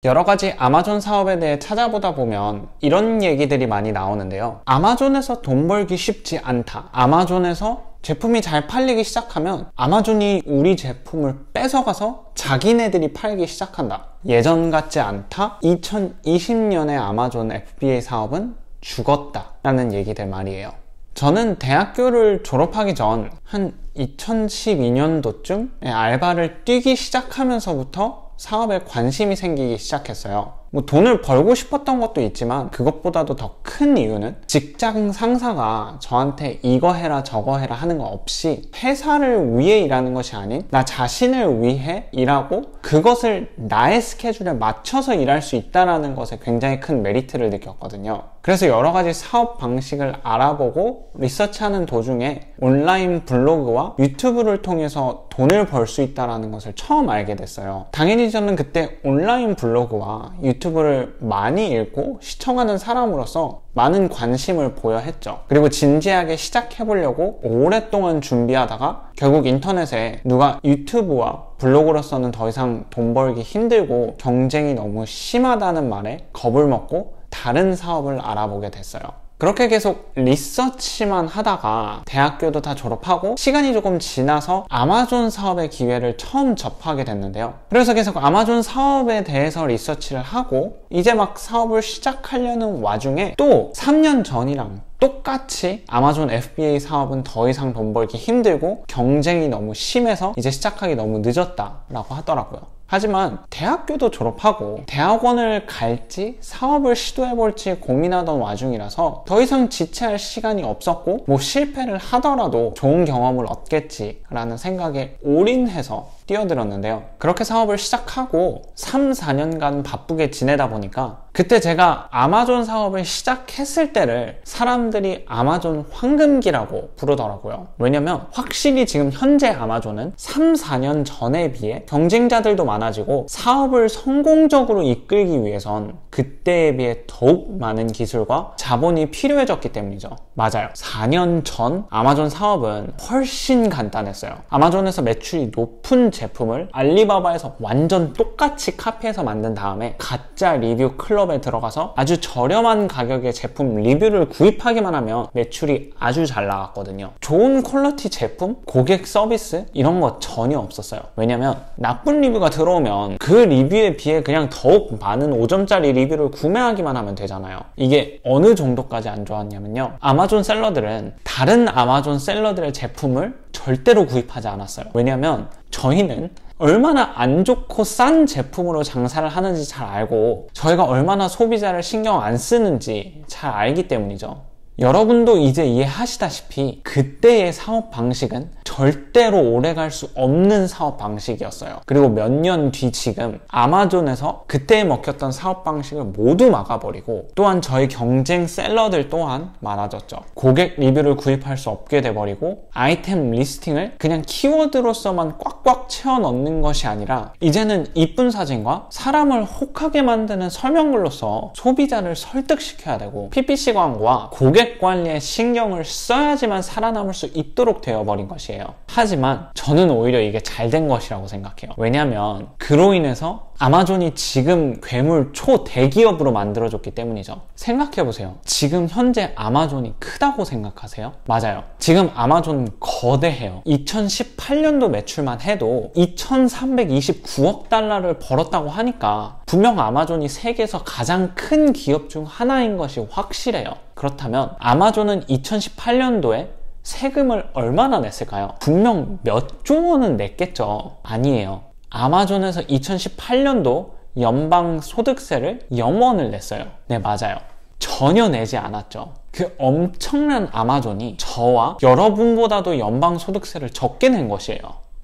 여러 가지 아마존 사업에 대해 찾아보다 보면 이런 얘기들이 많이 나오는데요. 아마존에서 돈 벌기 쉽지 않다. 아마존에서 제품이 잘 팔리기 시작하면 아마존이 우리 제품을 뺏어가서 자기네들이 팔기 시작한다. 예전 같지 않다. 2020년에 아마존 FBA 사업은 죽었다 라는 얘기들 말이에요. 저는 대학교를 졸업하기 전 한 2012년도쯤 알바를 뛰기 시작하면서부터 사업에 관심이 생기기 시작했어요. 돈을 벌고 싶었던 것도 있지만 그것보다도 더 큰 이유는 직장 상사가 저한테 이거 해라 저거 해라 하는 거 없이 회사를 위해 일하는 것이 아닌 나 자신을 위해 일하고 그것을 나의 스케줄에 맞춰서 일할 수 있다는 것에 굉장히 큰 메리트를 느꼈거든요. 그래서 여러 가지 사업 방식을 알아보고 리서치하는 도중에 온라인 블로그와 유튜브를 통해서 돈을 벌 수 있다는 것을 처음 알게 됐어요. 당연히 저는 그때 온라인 블로그와 유튜브를 많이 읽고 시청하는 사람으로서 많은 관심을 보여 했죠. 그리고 진지하게 시작해보려고 오랫동안 준비하다가 결국 인터넷에 누가 유튜브와 블로그로서는 더 이상 돈 벌기 힘들고 경쟁이 너무 심하다는 말에 겁을 먹고 다른 사업을 알아보게 됐어요. 그렇게 계속 리서치만 하다가 대학교도 다 졸업하고 시간이 조금 지나서 아마존 사업의 기회를 처음 접하게 됐는데요. 그래서 계속 아마존 사업에 대해서 리서치를 하고 이제 막 사업을 시작하려는 와중에 또 3년 전이랑 똑같이 아마존 FBA 사업은 더 이상 돈 벌기 힘들고 경쟁이 너무 심해서 이제 시작하기 너무 늦었다라고 하더라고요. 하지만 대학교도 졸업하고 대학원을 갈지 사업을 시도해볼지 고민하던 와중이라서 더 이상 지체할 시간이 없었고 실패를 하더라도 좋은 경험을 얻겠지라는 생각에 올인해서 뛰어들었는데요. 그렇게 사업을 시작하고 3, 4년간 바쁘게 지내다 보니까 그때 제가 아마존 사업을 시작했을 때를 사람들이 아마존 황금기라고 부르더라고요. 왜냐면 확실히 지금 현재 아마존은 3, 4년 전에 비해 경쟁자들도 많아지고 사업을 성공적으로 이끌기 위해선 그때에 비해 더욱 많은 기술과 자본이 필요해졌기 때문이죠. 맞아요. 4년 전 아마존 사업은 훨씬 간단했어요. 아마존에서 매출이 높은 제품을 알리바바에서 완전 똑같이 카피해서 만든 다음에 가짜 리뷰 클럽에 들어가서 아주 저렴한 가격의 제품 리뷰를 구입하기만 하면 매출이 아주 잘 나갔거든요. 좋은 퀄리티 제품, 고객 서비스 이런 거 전혀 없었어요. 왜냐면 나쁜 리뷰가 들어오면 그 리뷰에 비해 그냥 더욱 많은 5점짜리 리뷰를 구매하기만 하면 되잖아요. 이게 어느 정도까지 안 좋았냐면요. 아마존 셀러들은 다른 아마존 셀러들의 제품을 절대로 구입하지 않았어요. 왜냐면 저희는 얼마나 안 좋고 싼 제품으로 장사를 하는지 잘 알고 저희가 얼마나 소비자를 신경 안 쓰는지 잘 알기 때문이죠. 여러분도 이제 이해하시다시피 그때의 사업 방식은 절대로 오래갈 수 없는 사업 방식이었어요. 그리고 몇 년 뒤 지금 아마존에서 그때 먹혔던 사업 방식을 모두 막아버리고 또한 저희 경쟁 셀러들 또한 많아졌죠. 고객 리뷰를 구입할 수 없게 돼버리고 아이템 리스팅을 그냥 키워드로서만 꽉꽉 채워 넣는 것이 아니라 이제는 이쁜 사진과 사람을 혹하게 만드는 설명글로서 소비자를 설득시켜야 되고 PPC 광고와 고객 관리에 신경을 써야지만 살아남을 수 있도록 되어버린 것이에요. 하지만 저는 오히려 이게 잘 된 것이라고 생각해요. 왜냐면 그로 인해서 아마존이 지금 괴물 초대기업으로 만들어졌기 때문이죠. 생각해보세요. 지금 현재 아마존이 크다고 생각하세요? 맞아요. 지금 아마존 거대해요. 2018년도 매출만 해도 2329억 달러를 벌었다고 하니까 분명 아마존이 세계에서 가장 큰 기업 중 하나인 것이 확실해요. 그렇다면 아마존은 2018년도에 세금을 얼마나 냈을까요? 분명 몇 조 원은 냈겠죠. 아니에요. 아마존에서 2018년도 연방 소득세를 0원을 냈어요. 네, 맞아요. 전혀 내지 않았죠. 그 엄청난 아마존이 저와 여러분보다도 연방 소득세를 적게 낸 것이에요.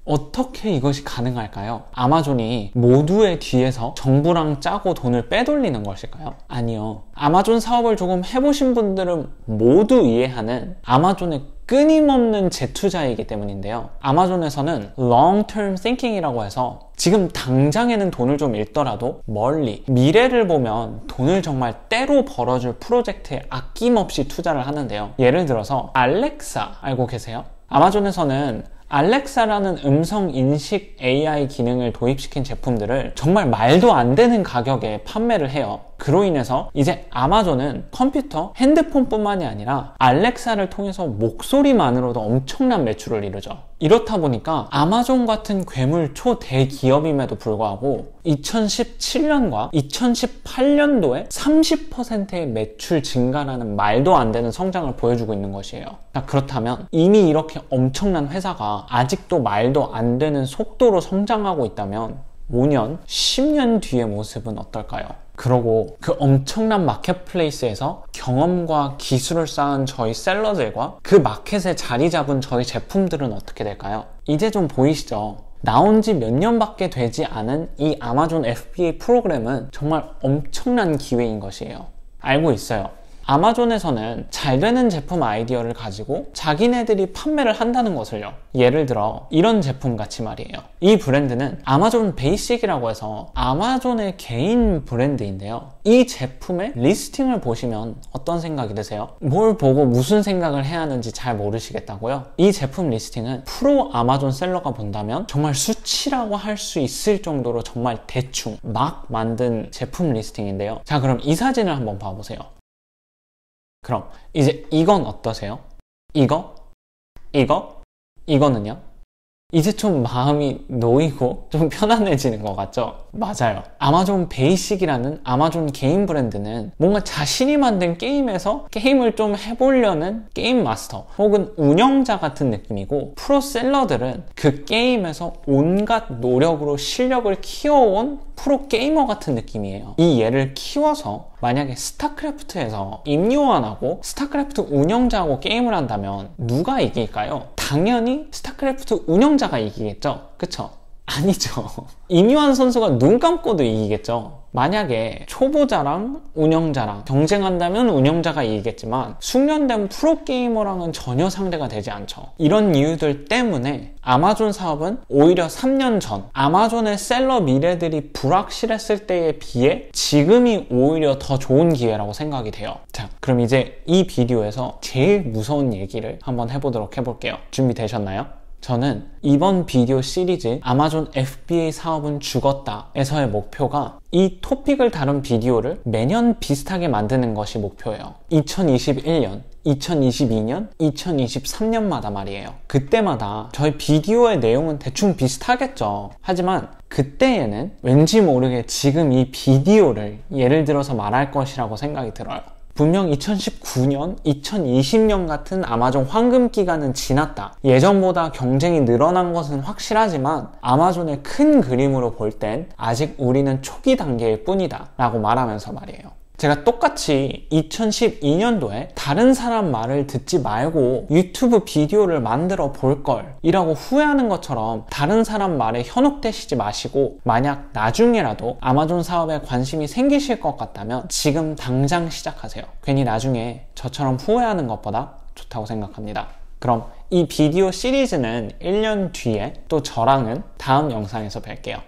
어떻게 이것이 가능할까요? 아마존이 모두의 뒤에서 정부랑 짜고 돈을 빼돌리는 것일까요? 아니요. 아마존 사업을 조금 해보신 분들은 모두 이해하는 아마존의 끊임없는 재투자이기 때문인데요. 아마존에서는 long-term thinking이라고 해서 지금 당장에는 돈을 좀 잃더라도 멀리 미래를 보면 돈을 정말 때로 벌어줄 프로젝트에 아낌없이 투자를 하는데요. 예를 들어서 알렉사 알고 계세요? 아마존에서는 알렉사라는 음성 인식 AI 기능을 도입시킨 제품들을 정말 말도 안 되는 가격에 판매를 해요. 그로 인해서 이제 아마존은 컴퓨터, 핸드폰뿐만이 아니라 알렉사를 통해서 목소리만으로도 엄청난 매출을 이루죠. 이렇다 보니까 아마존 같은 괴물 초대기업임에도 불구하고 2017년과 2018년도에 30%의 매출 증가라는 말도 안 되는 성장을 보여주고 있는 것이에요. 그렇다면 이미 이렇게 엄청난 회사가 아직도 말도 안 되는 속도로 성장하고 있다면 5년, 10년 뒤의 모습은 어떨까요? 그러고 그 엄청난 마켓플레이스에서 경험과 기술을 쌓은 저희 셀러들과 그 마켓에 자리 잡은 저희 제품들은 어떻게 될까요? 이제 좀 보이시죠? 나온 지 몇 년밖에 되지 않은 이 아마존 FBA 프로그램은 정말 엄청난 기회인 것이에요. 알고 있어요. 아마존에서는 잘 되는 제품 아이디어를 가지고 자기네들이 판매를 한다는 것을요. 예를 들어 이런 제품 같이 말이에요. 이 브랜드는 아마존 베이식이라고 해서 아마존의 개인 브랜드인데요. 이 제품의 리스팅을 보시면 어떤 생각이 드세요? 뭘 보고 무슨 생각을 해야 하는지 잘 모르시겠다고요? 이 제품 리스팅은 프로 아마존 셀러가 본다면 정말 수치라고 할 수 있을 정도로 정말 대충 막 만든 제품 리스팅인데요. 자, 그럼 이 사진을 한번 봐보세요. 그럼 이제 이건 어떠세요? 이거는요? 이제 좀 마음이 놓이고 좀 편안해지는 것 같죠? 맞아요. 아마존 베이식이라는 아마존 개인 브랜드는 뭔가 자신이 만든 게임에서 게임을 좀 해보려는 게임 마스터 혹은 운영자 같은 느낌이고, 프로 셀러들은 그 게임에서 온갖 노력으로 실력을 키워온 프로 게이머 같은 느낌이에요. 이 얘를 키워서 만약에 스타크래프트에서 임요한하고 스타크래프트 운영자하고 게임을 한다면 누가 이길까요? 당연히 스타크래프트 운영자가 이기겠죠? 그쵸? 아니죠. 임요한 선수가 눈 감고도 이기겠죠. 만약에 초보자랑 운영자랑 경쟁한다면 운영자가 이기겠지만 숙련된 프로게이머랑은 전혀 상대가 되지 않죠. 이런 이유들 때문에 아마존 사업은 오히려 3년 전 아마존의 셀러 미래들이 불확실했을 때에 비해 지금이 오히려 더 좋은 기회라고 생각이 돼요. 자, 그럼 이제 이 비디오에서 제일 무서운 얘기를 한번 해보도록 해볼게요. 준비되셨나요? 저는 이번 비디오 시리즈 아마존 FBA 사업은 죽었다 에서의 목표가 이 토픽을 다룬 비디오를 매년 비슷하게 만드는 것이 목표예요. 2021년, 2022년, 2023년마다 말이에요. 그때마다 저희 비디오의 내용은 대충 비슷하겠죠. 하지만 그때에는 왠지 모르게 지금 이 비디오를 예를 들어서 말할 것이라고 생각이 들어요. 분명 2019년, 2020년 같은 아마존 황금 기간은 지났다. 예전보다 경쟁이 늘어난 것은 확실하지만 아마존의 큰 그림으로 볼 땐 아직 우리는 초기 단계일 뿐이다 라고 말하면서 말이에요. 제가 똑같이 2012년도에 다른 사람 말을 듣지 말고 유튜브 비디오를 만들어 볼 걸 이라고 후회하는 것처럼 다른 사람 말에 현혹되시지 마시고, 만약 나중에라도 아마존 사업에 관심이 생기실 것 같다면 지금 당장 시작하세요. 괜히 나중에 저처럼 후회하는 것보다 좋다고 생각합니다. 그럼 이 비디오 시리즈는 1년 뒤에 또 저랑은 다음 영상에서 뵐게요.